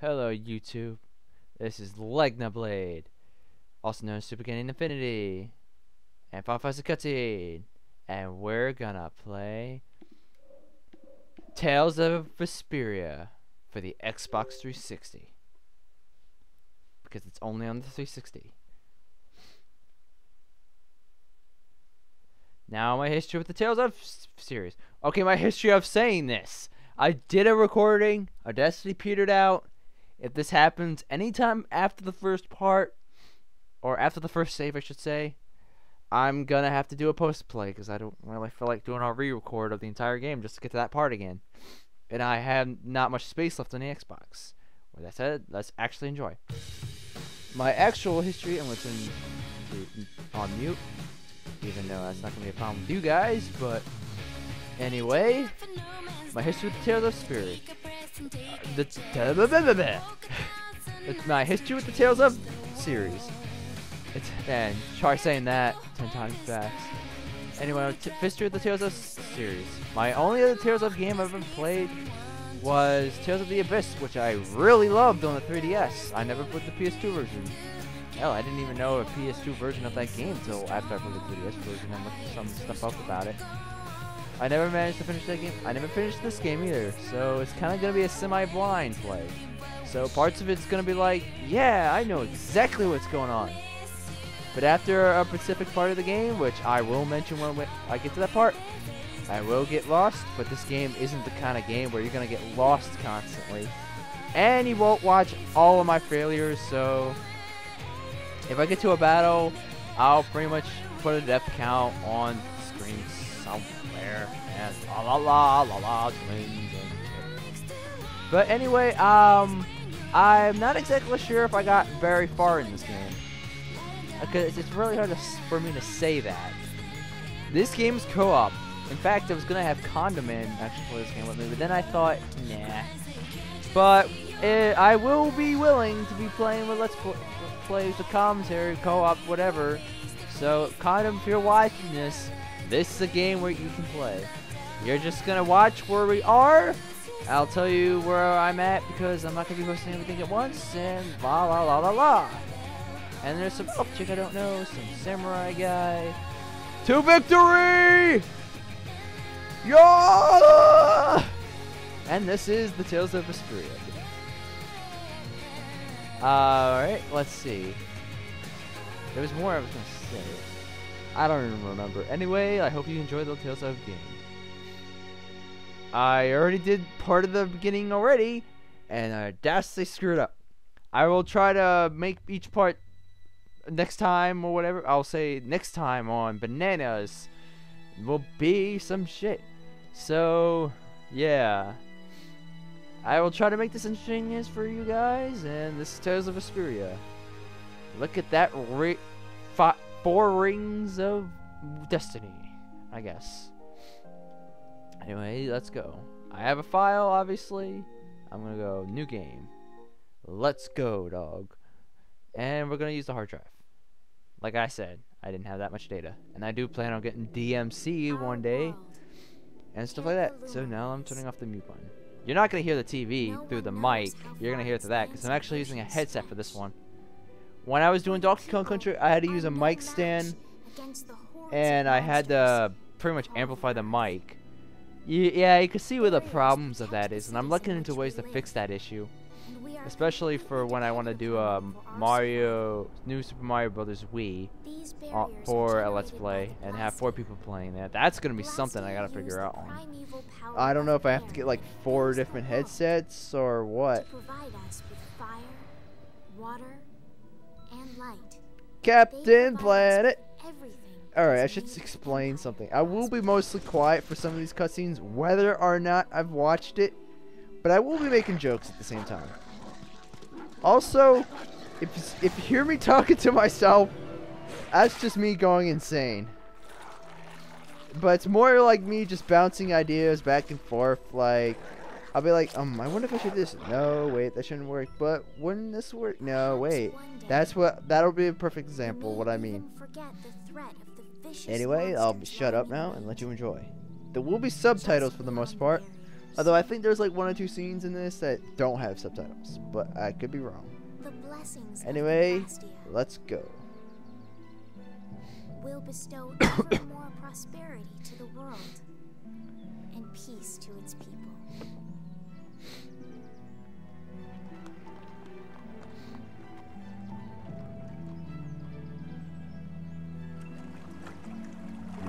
Hello YouTube, this is Legna Blade, also known as Super Gaining Infinity, and Final Fantasy Cutscene, and we're gonna play Tales of Vesperia for the Xbox 360, because it's only on the 360. Now my history with the Tales of series. Okay, my history of saying this. I did a recording, our Destiny petered out. If this happens anytime after the first part, or after the first save I should say, I'm gonna have to do a post-play, because I don't really feel like doing a re-record of the entire game just to get to that part again. And I have not much space left on the Xbox. With that said, let's actually enjoy. My actual history, I'm going to turn on mute, even though that's not going to be a problem with you guys, but anyway, my history with the Tales of Spirit. It's my history with the Tales of series. Man, try saying that 10 times fast. Anyway, history with the Tales of series. My only other Tales of game I've ever played was Tales of the Abyss, which I really loved on the 3DS. I never put the PS2 version. Hell, I didn't even know a PS2 version of that game until after I played the 3DS version and looked some stuff up about it. I never managed to finish that game. I never finished this game either, so it's kind of going to be a semi-blind play. So parts of it's going to be like, yeah, I know exactly what's going on. But after a specific part of the game, which I will mention when I get to that part, I will get lost, but this game isn't the kind of game where you're going to get lost constantly. And you won't watch all of my failures, so if I get to a battle, I'll pretty much put a death count on the screen somewhere. And la la la la la twins and shit. But anyway, I'm not exactly sure if I got very far in this game. Because it's really hard for me to say that. This game's co-op. In fact, I was going to have Condiment actually play this game with me, but then I thought, nah. But I will be willing to be playing with Let's Plays, the commentary, co-op, whatever. So, Condom, if you're watching this is a game where you can play. You're just going to watch where we are. I'll tell you where I'm at because I'm not going to be posting everything at once. And la la la la la. And there's some chick I don't know, some samurai guy. To victory! Yeah! And this is the Tales of Vesperia. Alright, let's see. There was more I was going to say. I don't even remember. Anyway, I hope you enjoyed the Tales of game. I already did part of the beginning already, and I dastardly screwed up. I will try to make each part next time or whatever. I'll say next time on Bananas will be some shit. So, yeah. I will try to make this interesting as for you guys, and this is Tales of Vesperia. Look at that 4 rings of destiny, I guess. Anyway, let's go. I have a file, obviously. I'm gonna go new game. Let's go, dog. And we're gonna use the hard drive. Like I said, I didn't have that much data, and I do plan on getting DMC one day and stuff like that. So now I'm turning off the mute button. You're not gonna hear the TV through the mic. You're gonna hear it through that because I'm actually using a headset for this one. When I was doing Donkey Kong Country, I had to use a mic stand, and I had to pretty much amplify the mic. Yeah, you can see where the problems of that is, and I'm looking into ways to fix that issue. Especially for when I want to do a New Super Mario Brothers Wii for a Let's Play, and have 4 people playing that. That's going to be something I got to figure out on. I don't know if I have to get like 4 different headsets or what. Captain Planet! Alright, I should explain something. I will be mostly quiet for some of these cutscenes, whether or not I've watched it, but I will be making jokes at the same time. Also, if you hear me talking to myself, that's just me going insane. But it's more like me just bouncing ideas back and forth, like, I'll be like, I wonder if I should do this. No, wait, that shouldn't work. But wouldn't this work? No, wait. That'll be a perfect example of what I mean. Anyway, I'll shut up now and let you enjoy. There will be subtitles for the most part, Although I think there's like 1 or 2 scenes in this that don't have subtitles, but I could be wrong. The blessings Anyway, of Vesperia let's go. will bestow ever more prosperity to the world and peace to its people.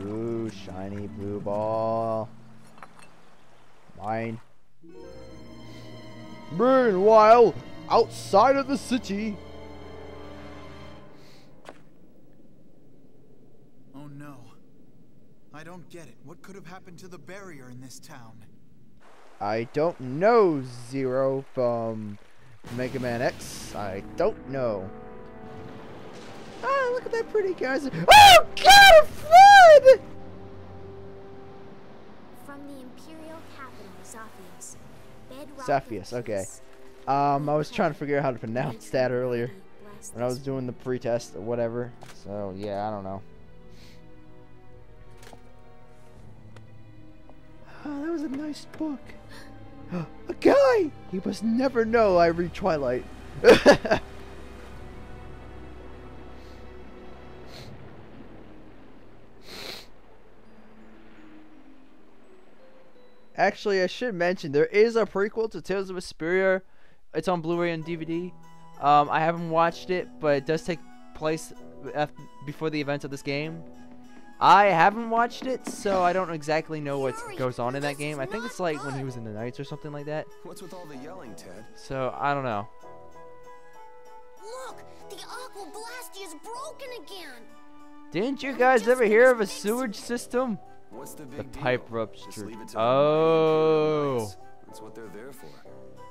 Ooh, shiny blue ball. Mine. Meanwhile, outside of the city. Oh no. I don't get it. What could have happened to the barrier in this town? I don't know, Zero from Mega Man X. I don't know. Ah, look at that pretty guy. Oh God, a flood! From the imperial capital, Zaphius. Zaphius, okay. I was trying to figure out how to pronounce that earlier when I was doing the pre-test or whatever. So yeah, I don't know. Oh, that was a nice book. A guy! He must never know I read Twilight. Actually, I should mention there is a prequel to Tales of Vesperia. It's on Blu-ray and DVD. I haven't watched it, but it does take place before the events of this game. I haven't watched it, so I don't exactly know what goes on in that game. I think it's like when he was in the Knights or something like that. What's with all the yelling, Ted? So I don't know. Look, the Aqua Blasty is broken again. Didn't you guys ever hear of a sewage system? What's the big The deal? pipe Just ruptured. leave it to the Oh. Knights. That's what they're there for.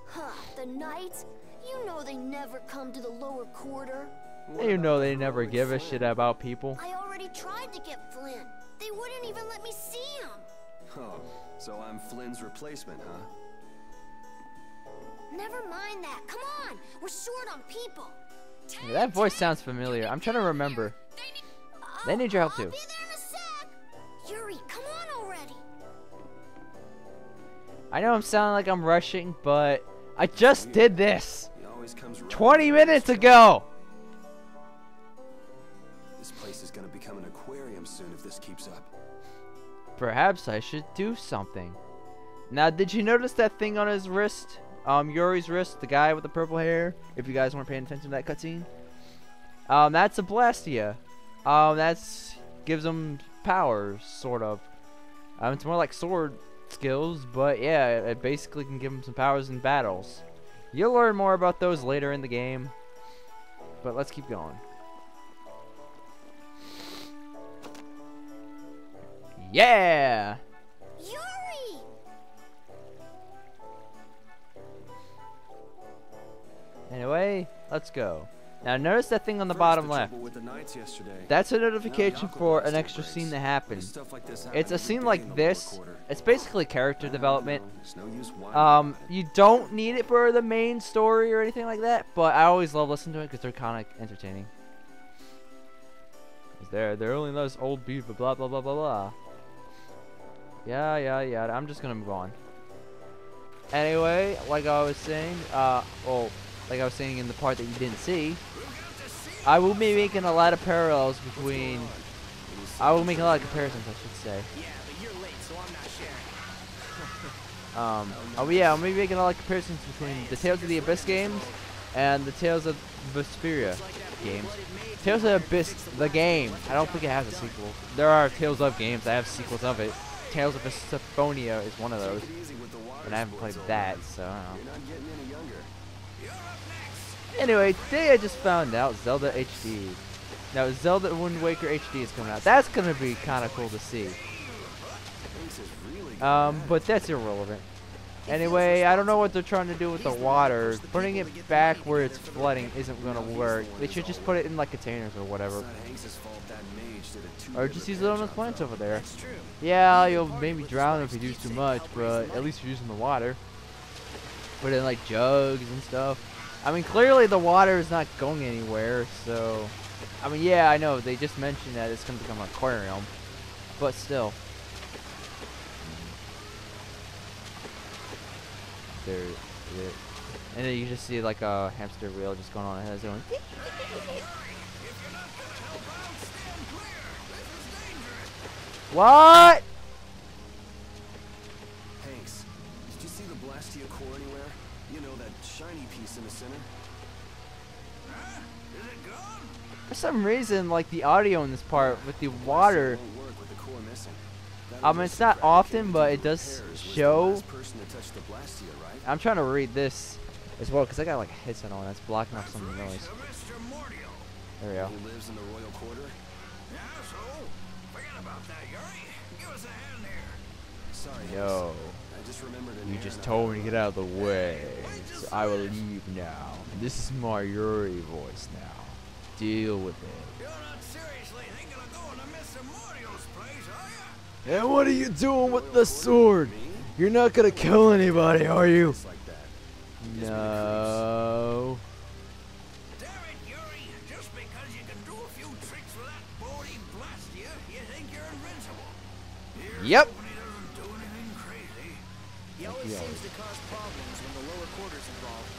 Huh, the Knights? You know they never come to the lower quarter. You know they never give a shit about people. I already tried to get Flynn. They wouldn't even let me see him. Oh, so I'm Flynn's replacement, huh? Never mind that. Come on, we're short on people. Yeah, that voice sounds familiar. I'm trying to remember. They need your help I'll too. be there in a sec. Yuri, come on already. I know I'm sounding like I'm rushing, but I just did this He always comes right 20 when minutes it's ago. This place is gonna become an aquarium soon if this keeps up. Perhaps I should do something. Now, did you notice that thing on his wrist? Yuri's wrist, the guy with the purple hair. If you guys weren't paying attention to that cutscene, that's a Blastia. That's gives him powers, sort of. It's more like sword skills, but yeah, it basically can give him some powers in battles. You'll learn more about those later in the game. But let's keep going. Yeah! Yuri! Anyway, let's go. Now notice that thing on the bottom left. With the Knights yesterday. That's a notification Now the for Aqua an Blasty extra breaks. scene to happen. Stuff like this It's a happens scene every like day in the this. lower quarter. It's basically character development. It's no use whining about it. You don't need it for the main story or anything like that, but I always love listening to it because they're kind of entertaining. They're only those old people, blah blah blah blah blah. Yeah. I'm just gonna move on. Anyway, like I was saying, like I was saying in the part that you didn't see, I will be making a lot of parallels between. I will make a lot of comparisons, I should say. Yeah, but you're late, so I'm not sharing. Oh yeah, I'm gonna be making a lot of comparisons between the Tales of the Abyss games and the Tales of Vesperia games. Tales of the Abyss, the game. I don't think it has a sequel. There are Tales of games that have sequels of it. Tales of Symphonia is one of those, and I haven't played that, so I don't know. You're not getting any younger. Anyway, today I just found out Zelda HD. Now, Zelda Wind Waker HD is coming out. That's gonna be kind of cool to see. Thanks is really good. But that's irrelevant. Anyway, I don't know what they're trying to do with the water. Putting it back where it's flooding isn't gonna work. They should just put it in like containers or whatever. It's not Hanks's fault that mage did it too Or good just a use it on job. the plants over there. That's true. Yeah, you'll maybe drown if you use too much, but at least you're using the water. Put it in like jugs and stuff. I mean, clearly the water is not going anywhere, so... I mean, yeah, I know, they just mentioned that it's going to become an aquarium, but still. And then you just see like a hamster wheel just going on ahead of going. What? Hanks, did you see the Blastia core anywhere? You know, that shiny piece in the center? Huh? Is it gone? For some reason, like the audio in this part with the water. Won't work with the core missing. I mean, it's not often, but it does show. Person to touch the Blastia, right? I'm trying to read this as well because I got like a headset on that's blocking off some of the noise. Mr. Mordio. There we go. Who lives in the royal quarter? Yeah, so forget about that, Yuri. Give us a hand here. Sorry, Yo, Hanks. I just remembered an you errand just I told had me to on. get out of the way, so I will leave now. This is my Yuri voice now. Deal with it. You're not seriously thinking of going to Mr. Mordio's place, are you? And what are you doing with the sword? You're not gonna kill anybody, are you? Just like that. No. Damn it, Yuri. Just because you can do a few tricks with that body Blastia, you think you're invincible. Here's Yep. hoping he doesn't do anything crazy. He always Yeah. seems to cause problems when the lower quarters involved.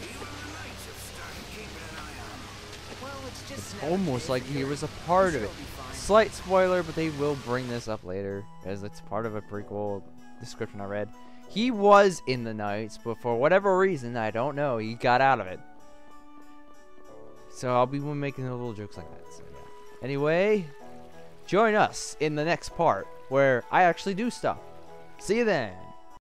Even the knights have started keeping an eye on him. Well, it's just Almost like he was a part of it. Slight spoiler, but they will bring this up later, as it's part of a prequel description I read. He was in the Knights, but for whatever reason, I don't know, he got out of it. So I'll be making little jokes like that. So yeah. Anyway, join us in the next part, where I actually do stuff. See you then.